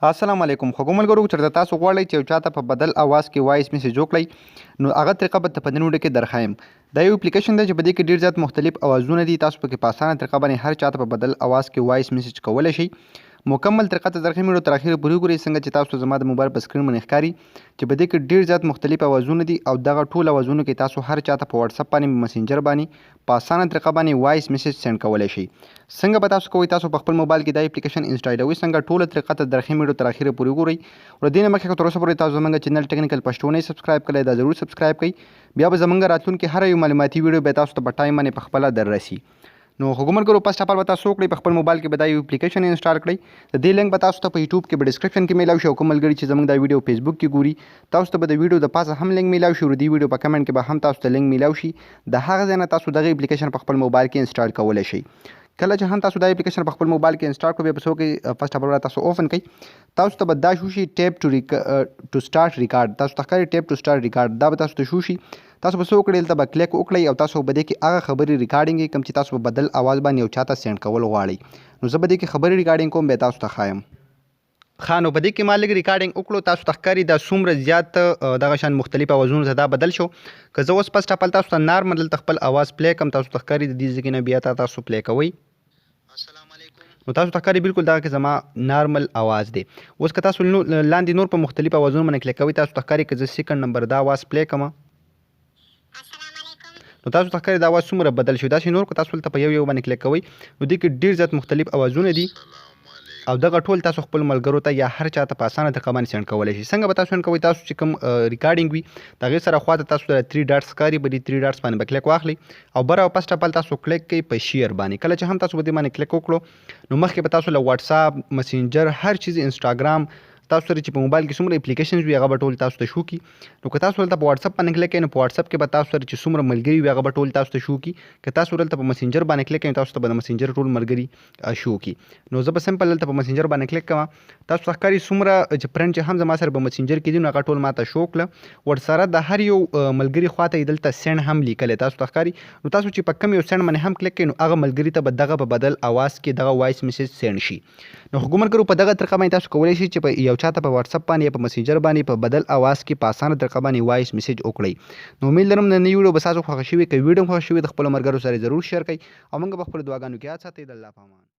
السلام علیکم خوږو ملګرو چېرته تاسو غواړئ چې یو چاته په بدل اواز کې وایس میسج وکړئ نو هغه طریقه به په دې ویډیو کې درښایم. دا یو اپلیکیشن دی چې په دې کې ډېر زیات مختلف اوازونه دي. تاسو پکې په اسانه طریقه باندې هر چاته په بدل اواز کې وایس میسج کولی شئ. مکمل طریقه ته درښیم ویډیو تر اخره پورې وګورئ څنګه چې تاسو زما د موبایل په سکرین باندې ښکاري چې په دې کې ډېر زیات مختلف اوازونه دي او دغه ټول اوازونو کې تاسو هر چاته په واټساپ باندې مسېنجر باندې په اسانه طریقه باندې وایس میسج سینډ کولی شئ. څنګه به تاسو کوئ تاسو په خپل موبایل کې دا اپلیکیشن انسټالوئ څنګه ټوله طریقه ته درښیم ویډیو تر اخره پورې وګورئ. ور دې نه مخکې که تر اوسه پورې تاسو زموږ چینل ټیکنیکل پښتو نه سبسکرایب کړی دا ضرور سبسکرایب کړئ. بیا به زموږ راتلونکي هر یو معلوماتي ویډیو به تاسو ته په ټایم باندې په خپله در رسي. نو خوږو ملګرو فرسټ اف آل به تاسو وکړئ په خپل موبایل کې به دا یو اپلیکیشن انسټال کړئ. د دې لینک به تاسو ته په یوټیوب کې په ډسکرپشن کې میلاو شي او کوم ملګري چې زموږ دا ویډیو فیسبوک کې ګوري تاسو ته به د ویډیو د پاسه هم لینک میلاو شي او د دې ویډیو په کمنټ کې به هم تاسو ته لینک میلاو شي. د هغه ځای نه تاسو دغه اپلیکیشن په خپل موبایل کې انسټال کولی شئ. کله چې هم تاسو دا اپلیکیشن په خپل موبایل کې انسټال کړئ بیا به څه وکړئ فرسټ اف آل تاسو اوپن کړئ. تاسو ته به دا شو شي ټیپ ټو سټارټ ریکارډ. تاسو ته ښکاري ټیپ ټو سټارټ ریکارډ دا به تاسو ته شو شي. تاسو به څه وکړئ دلته به کلیک وکړئ او تاسو به دې کې هغه خبرې ریکارډینګ کوم چې تاسو په بدل اواز باندې یو چاته سینډ کول غواړئ. نو زه به دې کې خبرې ریکارډینګ کوم بیا تاسو ته ښایم. نو په دې کې ما لږ ریکارډینګ وکړو تاسو ته ښکاري دا څومره زیات دغه شان مختلف اوازونو ته دا بدل شو. که زه اوس فرسټ اف آل تاسو ته نارمل دلته خپل اواز پلی کړم تاسو ته ښکاري د دې ځای نه بیا تاسو پلی کوئ. نو تاسو ته ښکاري بالکل دغه کې زما نارمل اواز دی. اوس که تاسو لاندې نور په مختلف اوازونو باندې کلیک کوئ تاسو ته ښکاري که زه سیکنډ نمبر دا اواز پلی کړم نو تاسو ته ښکاري دا اواز څومره بدل شو. داسې نور که تاسو دلته په یو یو باندې کلیک کوئ نو دې کې ډېر زیات مختلف اوازونه دي او دغه ټول تاسو خپل ملګرو ته یا هر چاته په اسانه طریقه باندې سینډ کولی شئ. څنګه به تاسو سینډ کوئ تاسو چې کوم ریکارډینګ وي د هغې سره خواته تاسو ته 3 ډاټس ښکاري به دې 3 ډاټس باندې به کلیک واخلئ او بره فرسټ اف آل تاسو کلیک کوئ په شیر باندې. کله چې هم تاسو په دې باندې کلیک وکړو نو مخکې به تاسو له واټساپ مسېنجر هر چیز انسټاګرام تاسو سره چې په موبایل کې څومره اپلیکیشنز وي هغه به ټول تاسو ته شو کي. نو که تاسو دلته په واټساپ باندې کلیک کوئ نو په واټساپ کې به تاسو سره چې څومره ملګري وي هغه به ټول تاسو ته شو کي. که تاسو دلته په مسېنجر باندې کلیک کوئ تاسو ته به د مسېنجر ټول ملګري شو کي. نو زه به سمپل دلته په مسېنجر باندې کلیک کوم تاسو ته ښکاري څومره چې فرند چې هم زما سره په مسېنجر کې دي نو هغه ټول ماته شو کړه. ورسره د هر یو ملګري خواته یې دلته سینډ هم لیکلی تاسو ته ښکاري. نو تاسو چې په کم یو سینډ باندې هم کلیک کوئ نو هغه ملګري ته به دغه په بدل اواز کې دغه وایس میسج سینډ شي. نو خوږو ملګرو په دغه طریقه باندې تاسو کولی شئ چې په یو چاته په واټساپ باندې یا په مسېنجر باندې په بدل اواز کې په اسانه طریقه باندې وایس میسج وکړئ. نو امید لرم نننۍ ویډیو به ستاسو خوښه شوې. که ویډیو هم خوښه شوې د خپلو ملګرو سره ضرور شیر کړئ او موږ به خپلو دعاګانو کې یاد ساتئ. د الله په امان.